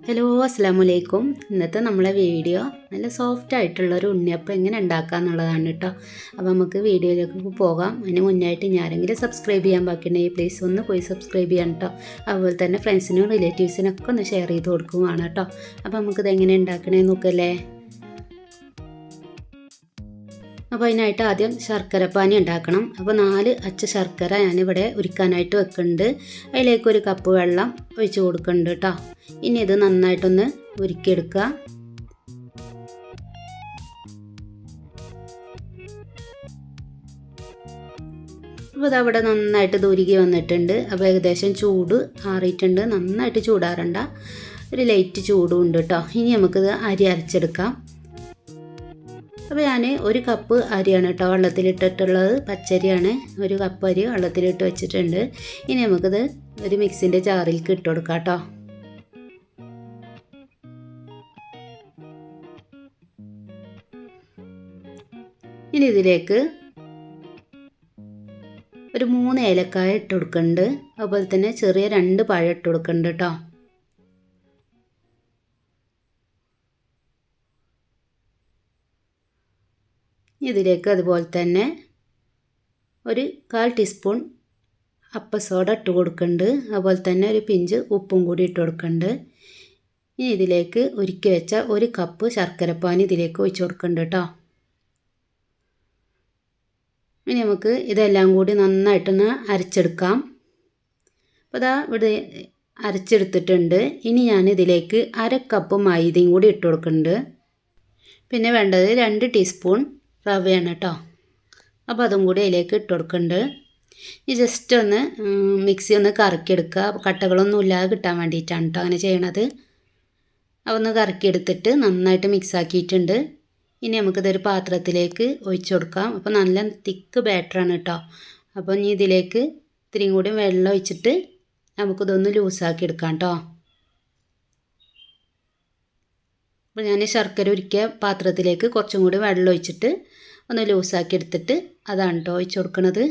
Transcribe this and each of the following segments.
Hello അസ്സാം വലൈക്കും. ഇന്നത്തെ നമ്മളെ വീഡിയോ നല്ല സോഫ്റ്റ് ആയിട്ടുള്ളൊരു ഉണ്ണിയപ്പം എങ്ങനെ ഉണ്ടാക്കുക എന്നുള്ളതാണ് കേട്ടോ. അപ്പോൾ നമുക്ക് വീഡിയോയിലേക്ക് പോകാം. അതിന് മുന്നായിട്ട് ഞാനെങ്കിലും സബ്സ്ക്രൈബ് ചെയ്യാൻ ബാക്കിയുണ്ടെങ്കിൽ പ്ലീസ് ഒന്ന് പോയി സബ്സ്ക്രൈബ് ചെയ്യാൻ കേട്ടോ. അതുപോലെ തന്നെ ഫ്രണ്ട്സിനും റിലേറ്റീവ്സിനൊക്കെ ഒന്ന് ഷെയർ ചെയ്ത് കൊടുക്കുകയാണ് കേട്ടോ. അപ്പോൾ നമുക്കിത് എങ്ങനെ ഉണ്ടാക്കണേന്ന് നോക്കല്ലേ. അപ്പോൾ അതിനായിട്ട് ആദ്യം ശർക്കരപ്പാനി ഉണ്ടാക്കണം. അപ്പോൾ 4 അച്ച ശർക്കര ഞാനിവിടെ ഉരുക്കാനായിട്ട് വെക്കുന്നുണ്ട്. അതിലേക്ക് 1 കപ്പ് വെള്ളം ഒഴിച്ച് കൊടുക്കുന്നുണ്ട് കേട്ടോ. ഇനി ഇത് നന്നായിട്ടൊന്ന് ഉരുക്കിയെടുക്കുക. അപ്പോൾ അതവിടെ നന്നായിട്ട് ഇത് ഉരുകി വന്നിട്ടുണ്ട്. അപ്പോൾ ഏകദേശം ചൂട് ആറിയിട്ടുണ്ട്. നന്നായിട്ട് ചൂടാറണ്ട, ഒരു ലൈറ്റ് ചൂടും ഉണ്ട് കേട്ടോ. ഇനി നമുക്കിത് അരി അരച്ചെടുക്കാം. അപ്പോൾ ഞാൻ 1 കപ്പ് അരിയാണ് കേട്ടോ വെള്ളത്തിലിട്ടിട്ടുള്ളത്. പച്ചരിയാണ്. 1 കപ്പ് അരി വെള്ളത്തിലിട്ട് വെച്ചിട്ടുണ്ട്. ഇനി നമുക്കിത് ഒരു മിക്സിൻ്റെ ജാറിലേക്ക് ഇട്ട് കൊടുക്കാം കേട്ടോ. ഇനി ഇതിലേക്ക് ഒരു 3 ഏലക്കായ ഇട്ട് കൊടുക്കുന്നുണ്ട്. അതുപോലെ തന്നെ ചെറിയ 2 പഴം ഇട്ട് കൊടുക്കുന്നുണ്ട് കേട്ടോ. ഇതിലേക്ക് അതുപോലെ തന്നെ ഒരു 1/4 ടീസ്പൂൺ അപ്പസോഡ ഇട്ട് കൊടുക്കുന്നുണ്ട്. അതുപോലെ തന്നെ ഒരു പിഞ്ച് ഉപ്പും കൂടി ഇട്ട് കൊടുക്കുന്നുണ്ട്. ഇനി ഇതിലേക്ക് ഉരുക്കി വെച്ച 1 കപ്പ് ശർക്കരപ്പാനി ഇതിലേക്ക് ഒഴിച്ച് കൊടുക്കുന്നുണ്ട് കേട്ടോ. ഇനി നമുക്ക് ഇതെല്ലാം കൂടി നന്നായിട്ടൊന്ന് അരച്ചെടുക്കാം. അപ്പോൾ ഇതാ ഇവിടെ അരച്ചെടുത്തിട്ടുണ്ട്. ഇനി ഞാൻ ഇതിലേക്ക് 1/2 കപ്പ് മൈദയും കൂടി ഇട്ട് കൊടുക്കുന്നുണ്ട്. പിന്നെ വേണ്ടത് 2 ടീസ്പൂൺ റവയാണ് കേട്ടോ. അപ്പോൾ അതും കൂടി അതിലേക്ക് ഇട്ട് കൊടുക്കുന്നുണ്ട്. ഈ ജസ്റ്റ് ഒന്ന് മിക്സി ഒന്ന് കറക്കിയെടുക്കുക. കട്ടകളൊന്നും ഇല്ലാതെ കിട്ടാൻ വേണ്ടിയിട്ടാണ് കേട്ടോ അങ്ങനെ ചെയ്യണത്. അതൊന്ന് കറക്കിയെടുത്തിട്ട് നന്നായിട്ട് മിക്സ് ആക്കിയിട്ടുണ്ട്. ഇനി നമുക്കിതൊരു പാത്രത്തിലേക്ക് ഒഴിച്ചു കൊടുക്കാം. അപ്പോൾ നല്ല തിക്ക് ബാറ്ററാണ് കേട്ടോ. അപ്പോൾ ഇനി ഇതിലേക്ക് ഇത്തിരിയും കൂടി വെള്ളം ഒഴിച്ചിട്ട് നമുക്കിതൊന്ന് ലൂസാക്കി എടുക്കാം കേട്ടോ. അപ്പോൾ ഞാൻ ശർക്കര ഉരുക്കിയ പാത്രത്തിലേക്ക് കുറച്ചും കൂടി വെള്ളം ഒഴിച്ചിട്ട് ഒന്ന് ലൂസാക്കി എടുത്തിട്ട് അതാണ് കേട്ടോ ഒഴിച്ച് കൊടുക്കുന്നത്.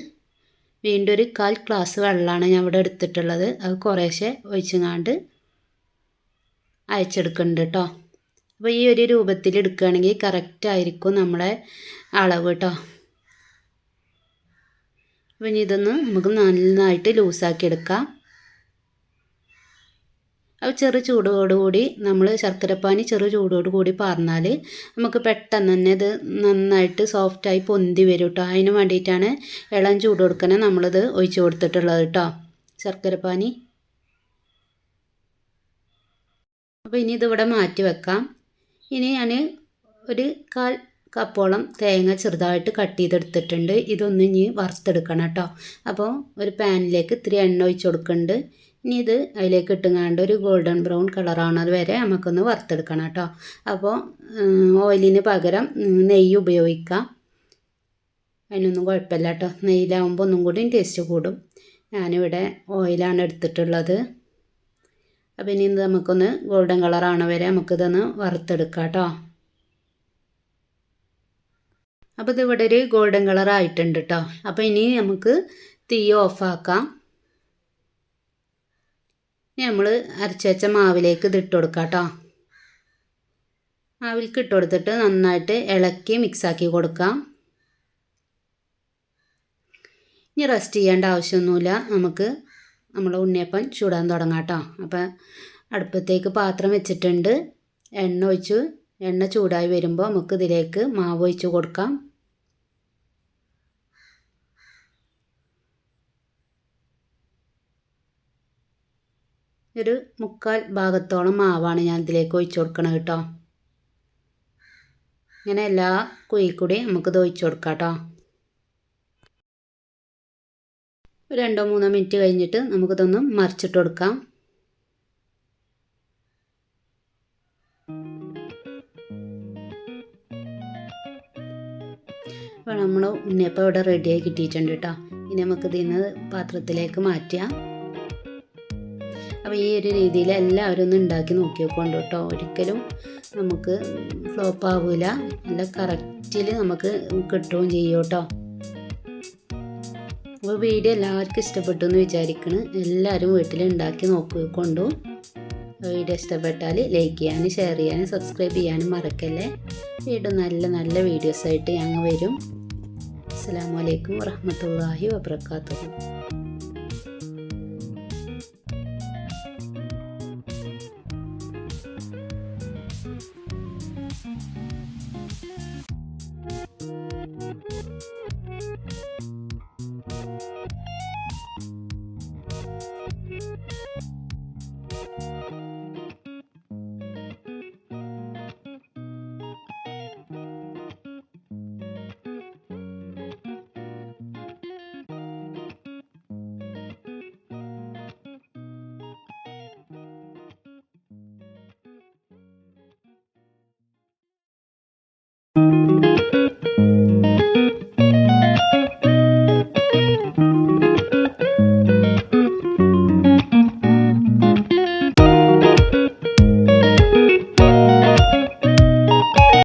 വീണ്ടും ഒരു 1/4 ഗ്ലാസ് വെള്ളമാണ് ഞാൻ ഇവിടെ എടുത്തിട്ടുള്ളത്. അത് കുറേശ്ശെ ഒഴിച്ചങ്ങാണ്ട് അയച്ചെടുക്കുന്നുണ്ട് കേട്ടോ. അപ്പോൾ ഈ ഒരു രൂപത്തിൽ എടുക്കുകയാണെങ്കിൽ കറക്റ്റ് ആയിരിക്കും നമ്മളെ അളവ് കേട്ടോ. അപ്പോൾ ഇനി ഇതൊന്ന് നമുക്ക് നന്നായിട്ട് ലൂസാക്കി എടുക്കാം. അപ്പോൾ ചെറു ചൂടോടുകൂടി നമ്മൾ ശർക്കരപ്പാനി ചെറു ചൂടോടുകൂടി പാർന്നാൽ നമുക്ക് പെട്ടെന്ന് തന്നെ ഇത് നന്നായിട്ട് സോഫ്റ്റായി പൊന്തി വരും കേട്ടോ. അതിന് വേണ്ടിയിട്ടാണ് ഇളം ചൂട് കൊടുക്കണേ നമ്മളിത് ഒഴിച്ച് കൊടുത്തിട്ടുള്ളത് കേട്ടോ ശർക്കരപ്പാനി. അപ്പോൾ ഇനി ഇതിവിടെ മാറ്റി വെക്കാം. ഇനി ഞാൻ ഒരു 1/4 കപ്പോളം തേങ്ങ ചെറുതായിട്ട് കട്ട് ചെയ്തെടുത്തിട്ടുണ്ട്. ഇതൊന്ന് ഇനി വറുത്തെടുക്കണം കേട്ടോ. അപ്പോൾ ഒരു പാനിലേക്ക് ഇത്തിരി എണ്ണ ഒഴിച്ച് കൊടുക്കുന്നുണ്ട്. ഇനി ഇത് അതിലേക്ക് ഇട്ടുങ്ങാണ്ട് ഒരു ഗോൾഡൻ ബ്രൗൺ കളറാണത് വരെ നമുക്കൊന്ന് വറുത്തെടുക്കണം കേട്ടോ. അപ്പോൾ ഓയിലിന് പകരം നെയ്യ് ഉപയോഗിക്കാം. അതിനൊന്നും കുഴപ്പമില്ല കേട്ടോ. നെയ്യിലാവുമ്പോൾ ഒന്നും കൂടി ടേസ്റ്റ് കൂടും. ഞാനിവിടെ ഓയിലാണ് എടുത്തിട്ടുള്ളത്. അപ്പോൾ ഇനി ഇത് നമുക്കൊന്ന് ഗോൾഡൻ കളറാണ് വരെ നമുക്കിതൊന്ന് വറുത്തെടുക്കാം കേട്ടോ. അപ്പോൾ ഇതിവിടെ ഒരു ഗോൾഡൻ കളർ ആയിട്ടുണ്ട് കേട്ടോ. അപ്പോൾ ഇനി നമുക്ക് തീ ഓഫാക്കാം. ഇനി നമ്മൾ അരച്ച് വെച്ച മാവിലേക്ക് ഇത് ഇട്ട് കൊടുക്കാം കേട്ടോ. മാവിലേക്ക് ഇട്ട് കൊടുത്തിട്ട് നന്നായിട്ട് ഇളക്കി മിക്സാക്കി കൊടുക്കാം. ഇനി റെസ്റ്റ് ചെയ്യേണ്ട ആവശ്യമൊന്നുമില്ല. നമുക്ക് നമ്മൾ ഉണ്ണിയപ്പം ചൂടാൻ തുടങ്ങാം കേട്ടോ. അപ്പോൾ അടുപ്പത്തേക്ക് പാത്രം വെച്ചിട്ടുണ്ട്. എണ്ണ ചൂടായി വരുമ്പോൾ നമുക്ക് ഇതിലേക്ക് മാവ് ഒഴിച്ച് കൊടുക്കാം. ഒരു 3/4 ഭാഗത്തോളം മാവാണ് ഞാൻ ഇതിലേക്ക് ഒഴിച്ച് കൊടുക്കണം കേട്ടോ. ഇങ്ങനെ എല്ലാ കുഴി കൂടി നമുക്കിത് ഒഴിച്ച് കൊടുക്കാം കേട്ടോ. 2-3 മിനിറ്റ് കഴിഞ്ഞിട്ട് നമുക്കിതൊന്ന് മറിച്ചിട്ട് കൊടുക്കാം. അപ്പോൾ നമ്മൾ ഉണ്ണിയപ്പം ഇവിടെ റെഡിയായി കിട്ടിയിട്ടുണ്ട് കേട്ടോ. ഇനി നമുക്കിതിൽ നിന്ന് പാത്രത്തിലേക്ക് മാറ്റാം. അപ്പോൾ ഈ ഒരു രീതിയിൽ എല്ലാവരും ഒന്ന് ഉണ്ടാക്കി നോക്കിയോക്കൊണ്ട് കേട്ടോ. ഒരിക്കലും നമുക്ക് ഫ്ലോപ്പ് ആവില്ല. നല്ല കറക്റ്റിൽ നമുക്ക് കിട്ടുകയും ചെയ്യും കേട്ടോ. അപ്പോൾ വീഡിയോ എല്ലാവർക്കും ഇഷ്ടപ്പെട്ടു എന്ന് വിചാരിക്കുന്നു. എല്ലാവരും വീട്ടിൽ ഉണ്ടാക്കി നോക്കിക്കൊണ്ടു. വീഡിയോ ഇഷ്ടപ്പെട്ടാൽ ലൈക്ക് ചെയ്യാനും ഷെയർ ചെയ്യാനും സബ്സ്ക്രൈബ് ചെയ്യാനും മറക്കല്ലേ. വീണ്ടും നല്ല നല്ല വീഡിയോസായിട്ട് ഞങ്ങൾ വരും. അസ്സലാമു അലൈക്കും വറഹ്മത്തുള്ളാഹി വബറകാതുഹു.